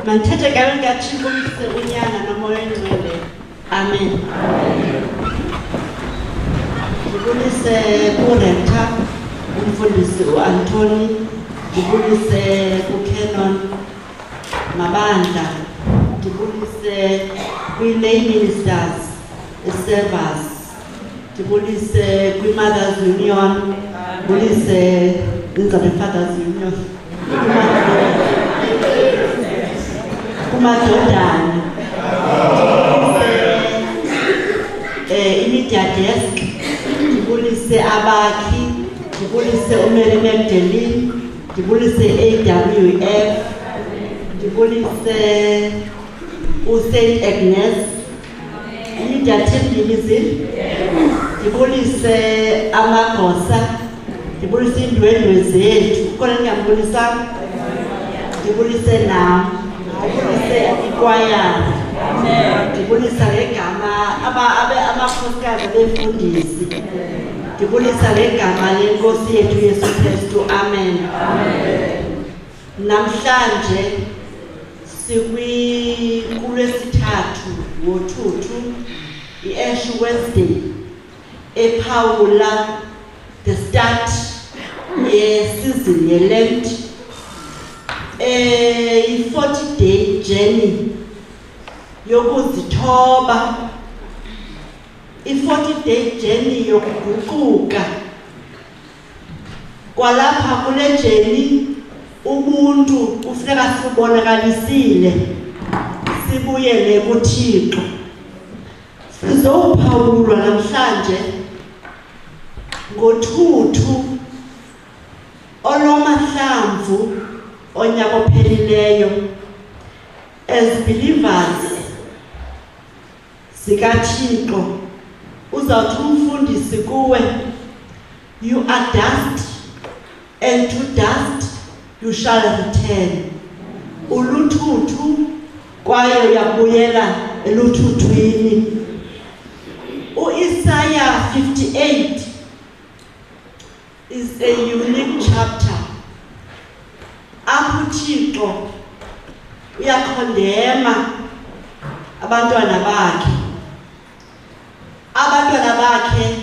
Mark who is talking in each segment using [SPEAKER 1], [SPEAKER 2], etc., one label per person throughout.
[SPEAKER 1] Manthethe kaThixo unyana nomoya ongcwele. Amen. Ndibulise kuRector umfundisi uAnthony, ndibulise kuCanon Mabandla, ndibulise kwi-lay ministers, servers, ndibulise kwi-Mothers Union, ndibulise Fathers Union, kumadodana, i-media desk, ndibulise abakhi, ndibulise uMary Magdalene, ndibulise AWF, ndibulise uSaint Agnes, i-media team ndibulise amagosa, ndibulise iindwendwe zethu, ukhona ndingambulisa, ndibulise nam, ndibulise ikwayana, ndibulisa ngegama amakhosikazi abefundisi, ndibulisa ngegama lenkosi yethu Yesu Kristu. Amen. Namhlanje kulwesithathu wothuthu, i-Ash Wednesday, ephawula the start ye-season ye-Lent, i-40-day journey yokuzithoba, i-40-day journey yokuguquka. Kwalapha kule journey ubuntu kufuneka sibonakalisile, sibuyele kuThixo. Sizophawulwa namhlanje ngothuthu olwamahlamvu onyaka ophelileyo. As believers zikaThixo, uzawuthi umfundisi kuwe, you are dust and to dust you shall return. Uluthuthu kwaye uyabuyela eluthuthwini. Isaiah 58 is a unique chapter. Apho uThixo uyakhondema abantwana bakhe. Abantwana bakhe,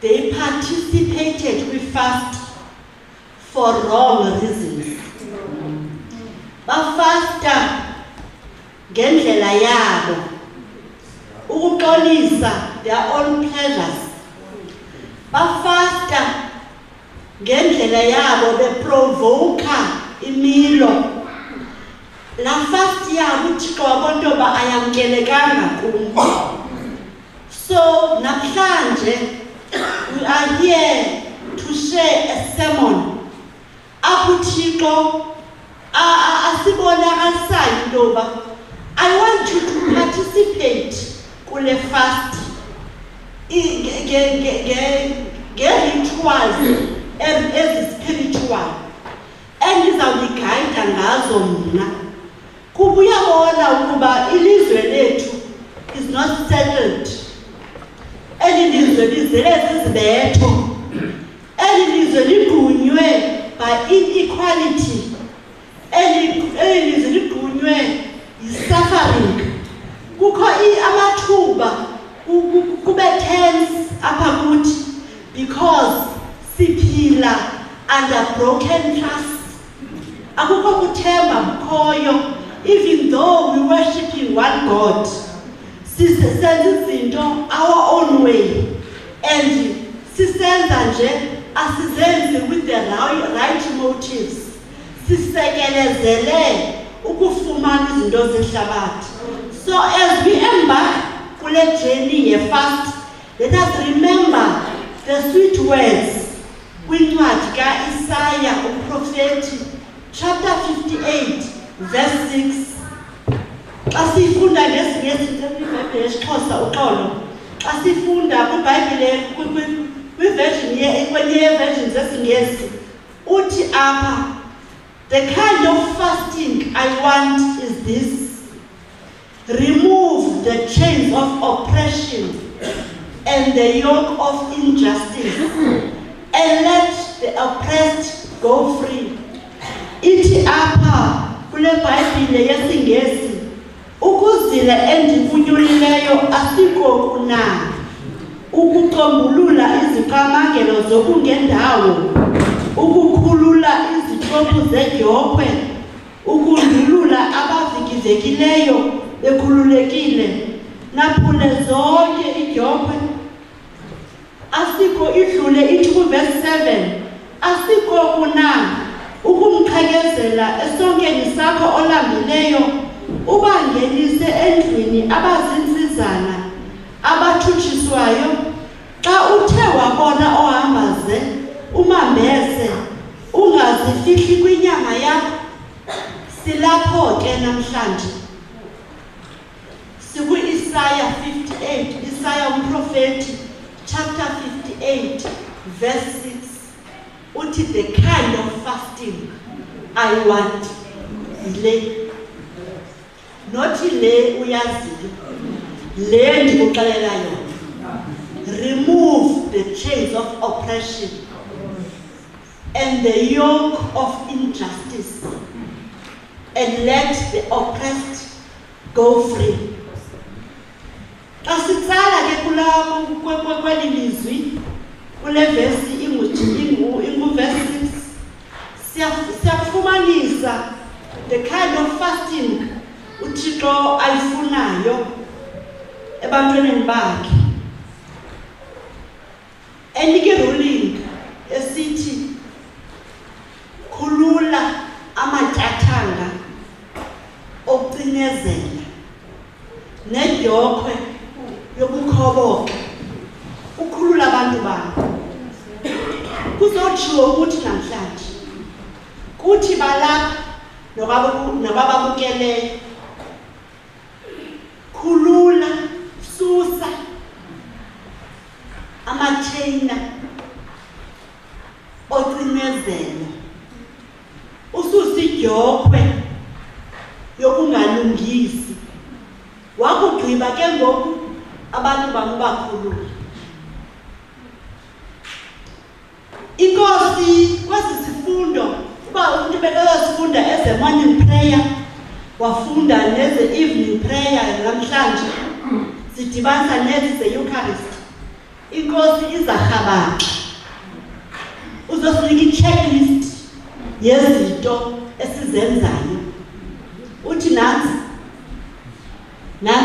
[SPEAKER 1] they participated with fast for wrong reasons. Bafasta ngendlela yabo, ukuxolisa their own pleasures. Bafasta ngendlela yabo, beprovoka imilo. La fast yabo uThixo wabontoba ayamkelekanga kubo. So namhlanje we are here to share a sermon apho uThixo asibonakalisayo intoba I want you to participate kule fast nge-rituals ezi-spiritual endizawuligayida ngazo mna. Kuba uyabona ukuba ilizwe lethu is not settled. Eli lizwe lizele zizibetho. Eli lizwe ligqunywe by inequality. Eli lizwe ligqunywe yi-suffering. Kukho amathuba kube tense apha kuthi because siphila under broken trust. Akukho kuthemba bukhoyo, even though we worshiping one God. Sisenza izinto our own way, and sisenza nje asizenzi with the right motives. Sisekelezele ukufumana izinto zehlabathi. So as we embark kule journey ye fast, let us remember the sweet words kwincwadi kaIsaiah uprofethi, chapter 58 verse 6. Xa sifunda ngezinye iBhayibhile yesiXhosa uxolo, xa sifunda kwiBhayibhile kwenye versions zesiNgesi, uthi apha, the kind of fasting I want is this: remove the chains of oppression and the yoke of injustice, and let the oppressed go free. Iti apa kule Bhayibhile yesiNgesi, ukuzila endikunyulileyo asikho kunani, ukucombulula iziqamangelo zokungendawo, ukukhulula izithopu zedyokwe, ukundulula abavikivekileyo bekhululekile, naphule zonke idyokwe. Asikho idlule 2 verse 7, asikho kunani, ukumqhekezela esonkeni sakho olambileyo, ubangenise endlwini abazinsizana abathutshiswayo. Xa uthe wabona ohamba ze umambese, ungazifihli kwinyama yakho. Silapho ke namhlanje siku-Isaya 58, Isaya umprofeti, chapter 58 verse 6, uthi the kind of fasting I want le, nothi le uyaziyo, le ndikuxelela yona. Remove the chains of oppression and the yoke of injustice, and let the oppressed go free. Xa sitsala ke kulapho kweli lizwi, kule verse ingu-verse 6, siyafumanisa the kind of fasting uThixo ayifunayo ebantwaneni bakhe. Enike ruling esithi khulula amatyathanga okucinezela nedyokwe yokukhoboka, ukhulula abantu bakho. Kuzotshiwo ukuthi namhlanje kuthi balapha nabababukeleyo, khulula, susa amatheyina ocinezelo, ususa idyokwe yokungalungisi. Wakugqiba ke ngoku abantu bakhulula. Inkosi kwesi sifundo, uba umuntu bekayosifunda as a morning prayer, wafunda neze evening prayer, namhlanje sidibanisa nezi ze-Eucharist, inkosi izarhabaxa. Uzosinika i-checklist yezinto esizenzayo. Uthi nansi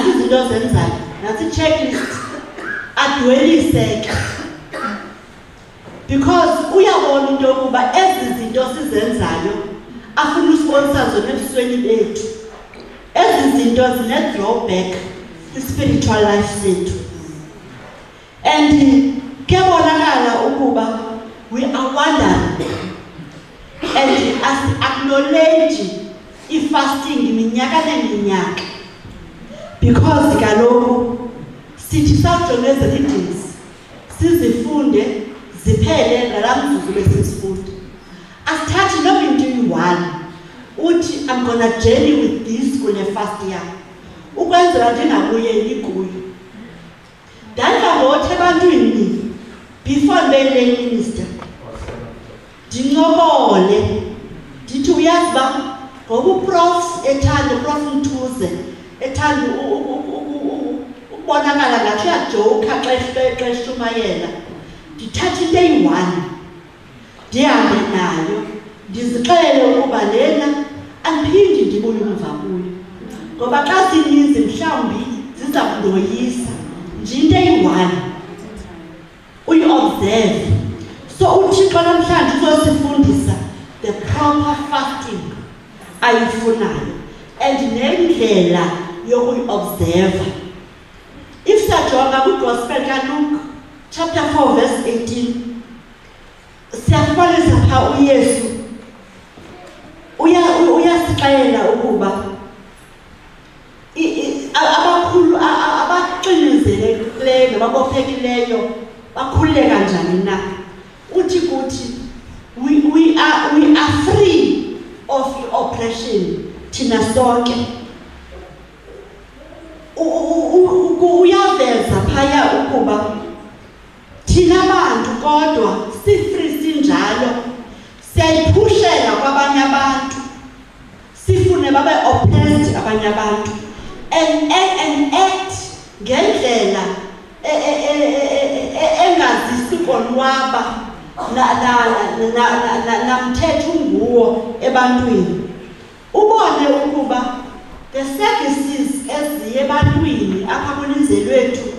[SPEAKER 1] izinto zenzayo, nansi i-checklist, adwelise ke. Because uyabona into yokuba ezi zinto sizenzayo afuna usponsor zona ebusweni bethu. Ezi zinto zine-drawback kwi-spiritual life sethu. And kuyabonakala ukuba we are wandering, and as acknowledge i-fasting minyaka neminyaka, because kaloku sithi sajonge ezi readings sizifunde ziphele nalamzuzu besizifunda. Asithathi noma into iyi-1 uthi I'm gonna journey with this kule fast yam, ukwenzela ndingabuyeli kuyo. Ndandingabothi ebantwini before ndibe minister, ndincokole ndithi uyazi ba ngoba uprof Prof Mthuze ethanda ukubonakala ngathi uyajoka xa eshumayela, ndithatha into eyi-1 ndihambe nayo, ndizixelele ukuba lena andiphindi ndibuye umva kuyo, ngoba xa zininzi mhlawumbi ziza kundoyisa. Nje into eyi-1 uyi-observe. So uThixo namhlanje uzosifundisa the proper fasting ayifunayo and nendlela yokuyi-observe. If siyajonga kwiGospel kaLuke chapter 4 verse 18, siyafumanisa phaa uYesu uyasixelela ukuba abakhulu abaxinizelekileyo nababophekileyo bakhululeka kanjani na. Uthi kuthi we are free of oppression thina sonke. Uyaveza phaya ukuba thina bantu kodwa si-free sinjalo, siyayiphushela kwabanye abantu, sifune bagcine babe oppressed abanye abantu and act ngendlela engazisi konwaba namthetho nguwo ebantwini. Ubone ukuba the services eziye ebantwini apha kwilizwe lethu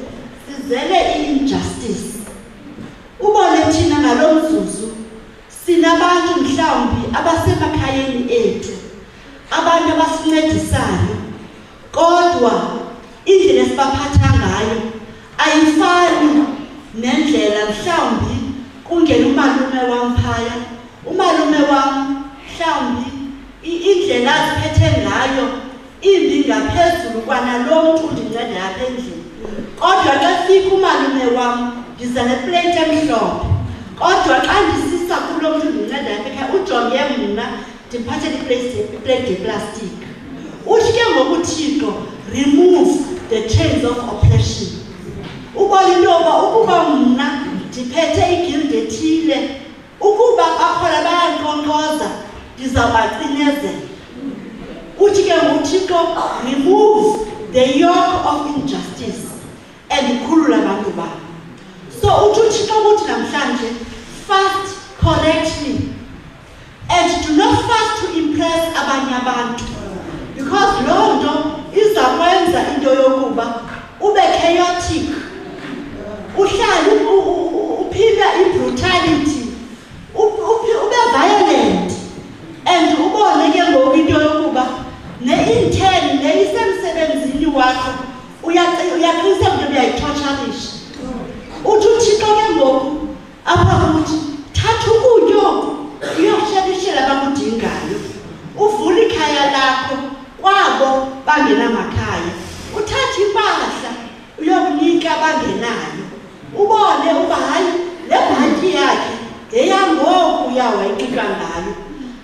[SPEAKER 1] sizele i-injustice. Ubone thina ngalomzuzu sinabantu mhlawumbi abasemakhayeni ethu, abantu abasincedisayo, kodwa indlela esibaphatha ngayo ayifani nendlela mhlawumbi kungena umalume wam phaya. Umalume wam mhlawumbi indlela aziphethe ngayo imbi ngaphezulu kwanalo mntu undinceda apha endlini, kodwa xa sifika umalume wam ndiza neplate emhlophe, kodwa xa ndisisa kulo mntu undinceda apha ekhaya ujonge mna ndimphathele iplate yeplastic. Uthi ke ngokuThixo remove the chains of oppression. Ubona into yoba ukuba mna ndiphethe igildi ethile, ukuba bakhona bayankonkoza ndizawubacinezela. Uthi ke ngokuThixo remove the yoke of injustice and khulula abantu babo. So uthi uThixo ukuthi namhlanje fast correctly and do not fast to impress abanye abantu, because loo nto izakwenza into yokuba ube chaotic, uhlale uphila i-brutality, ube violent, and ubone ke ngoku into yokuba ne-intern neyisemsebenzini wakho uyaqiniseka into uyayithotsharisha. Uthi uThixo ke ngoku apha kuthi thatha ukutya oku uyoshelishela abakudingayo, uvule ikhaya lakho kwabo bangenamakhaya, uthathe impahla uyokunika abangenayo. Ubone uba hayi le bhanki yakhe ngeyangoku uyawayixutywa ngayo,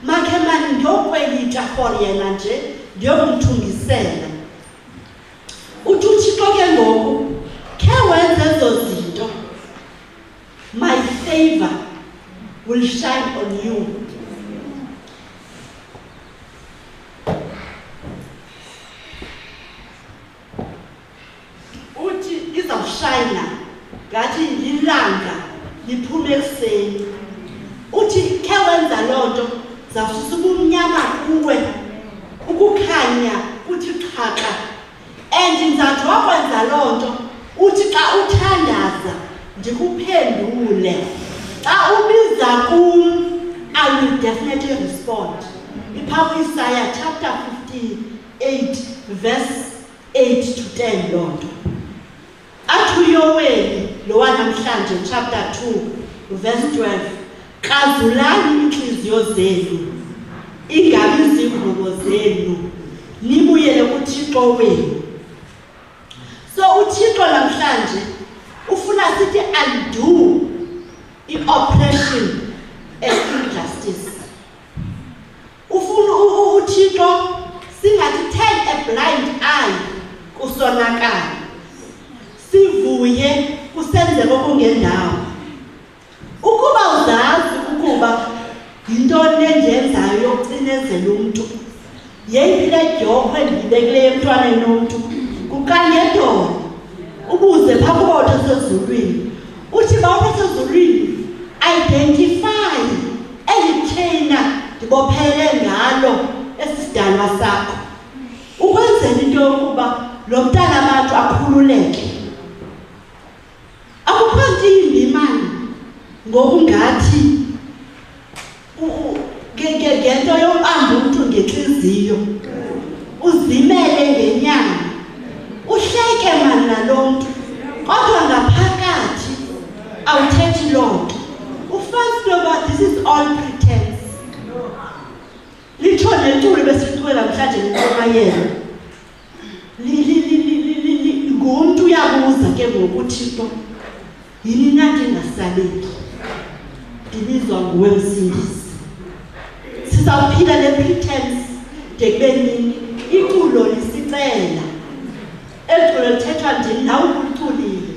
[SPEAKER 1] makhe mani ndiyokwelita for yena nje ndiyokumthungisela. Uthi uThixo ke ngoku khe wenze ezo zinto, my favor will shine on you. Uthi izawushayina ngathi lilanga liphume ekuseni. Uthi khe wenza loo nto zawususa ubumnyama kuwe, ukukhanya kuthi xhaxha. And ndizawuthi wakwenza loo nto uthi xa uthandaza ndikuphendule, xa ubiza kum I will definitely respond. Iphaa Isaiah chapter 58 verse 8 to 10 loo nto. Athi uYoweli lo wanamhlanje chapter 2 verse 12, xazulani iintliziyo zenu, ingabi izigqubo zenu, nibuyele kuThixo wenu. So uThixo namhlanje ufuna sithi undo i-oppression and injustice. Ufuna uThixo singathi turn a blind eye kusonakala, sivuye kusenzeka okungendawo. Ukuba uzazi ukuba yintoni enjenzayo yokucinezela umntu, yeyiphi le dyokwe ndiyibekileyo emntwaneni womntu, kukanyedolo ubuze phaa kuba uthosezulwini. Uthi ba uthosezulwini identify eli thina ndibophele ngalo esisidalwa sakho, ukwenzela into yokuba lo mntana abantu akhululeke. Akukho nto imbi mani ngokungathi ngento yoqamba umntu ngenhliziyo, uzimele ngenyama, uhleke mani nalo mntu, kodwa ngaphakathi awuthethi loo nto. Ufansi yoba this is all pretense. Litsho neculo besicula namhlanje leNtomayela, ngumntu uyabuza ke ngokuThixo, yini na ndingasabeki, ndibizwa nguwe Msindisi. Sizawuphila le pretense de kube nini? Iculo lisicela, eculo lithethwa ndim nawe ukuliculile,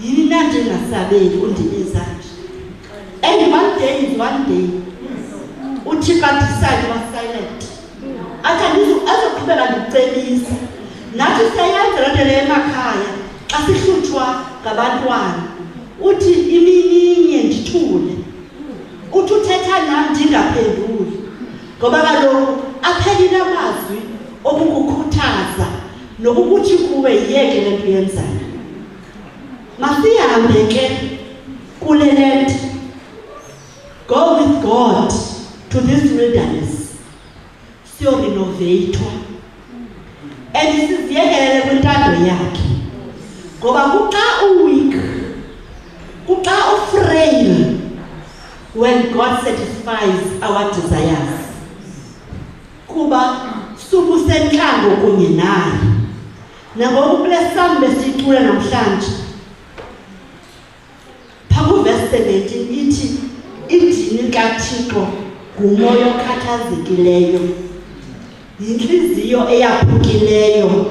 [SPEAKER 1] yini na ndingasabeki undibiza nje. And one day is one day uThixo decide was silent. Athi ndawugqibeka ndicebisa nathi siyayenza loo nto leyo emakhaya xa sihlutshwa ngabantwana. Uthi imininye ndithule, uthi uthetha nam ndingaphenduli, ngoba kaloku aphelile amazwi okukukhuthaza nokukuthi kuwe yiyeke le nto uyenzayo. Masihambe ke kule land, go with God to this wilderness, siyorenovatwa and siziyekelele kwintando yakhe, ngoba kuxa uweak, kuxa ufrail, when God satisfies our desires, kuba subusentlango kunye naye. Nangoku kule psalm besicula namhlanje phambi verse 17 ithi indini kaThixo ngumoya okhathazekileyo, yinhliziyo eyaphukileyo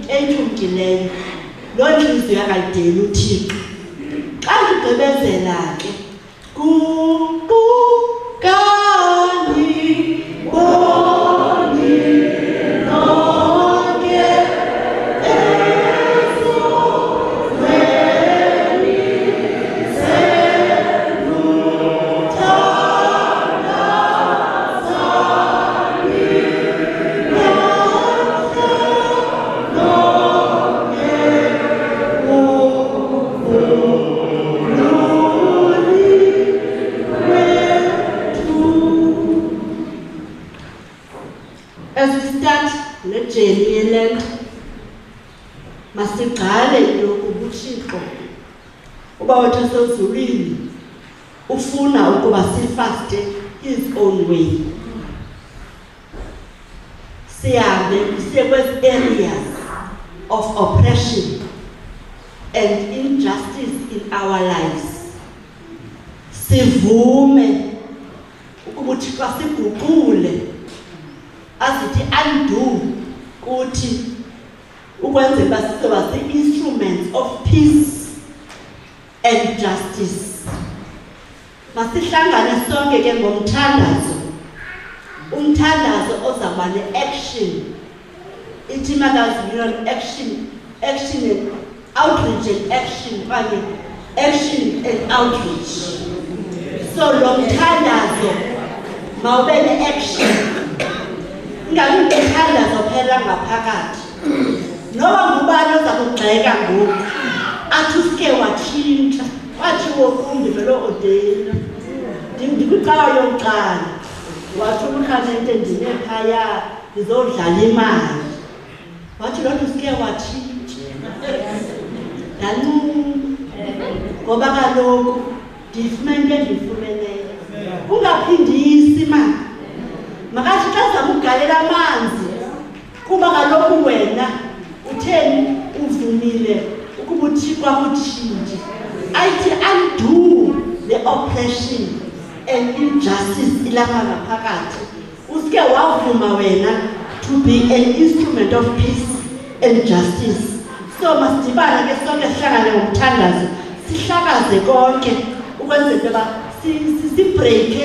[SPEAKER 1] etyumkileyo, loo nhliziyo yakayideli uThixo. Xa ndigqibezela ke masigqale lokhu uThixo uba wethu sezulwini ufuna ukuba sifaste his own way. Sihambe siye kwezi areas of oppression and injustice in our lives. Sivume ukuba uThixo siguqule asithi undo kuthi ukwenze basizoba instruments of peace and justice. Masihlangane sonke ke ngomthandazo, umthandazo ozaba ne-action, ithi makaziyo action and outreach and action kanye action and outreach. So lo mthandazo mawube ne-action, ingabi umthandazo phela ngaphakathi. Noba ngubani oza kugxeka ngoku athi uske watshintsha wathi wokumbi vele odela ndikwicawa yokuqala wathi umkhanente ndinephaya ndizodlala imali, wathi loo nto uske watshintsha ngoba kaloku ndifumene into endiyifumeneyo. Ungaphindisi mani, makathi xa zama ukugalela amanzi kuba kaloku wena utheni uvumile ukuba uThixo akutshintshe. Ayithi undo the oppression and injustice ilapha ngaphakathi, uske wavuma wena to be an instrument of peace and justice. So masidibane ke sonke sihlangane ngomthandazo, sihlakaze konke ukwenzela ukuba sibreake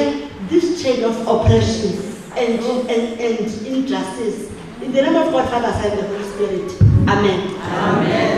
[SPEAKER 1] this chain of oppression and injustice. In the name of God, Father, Son, and the Holy Spirit. Amen. Amen.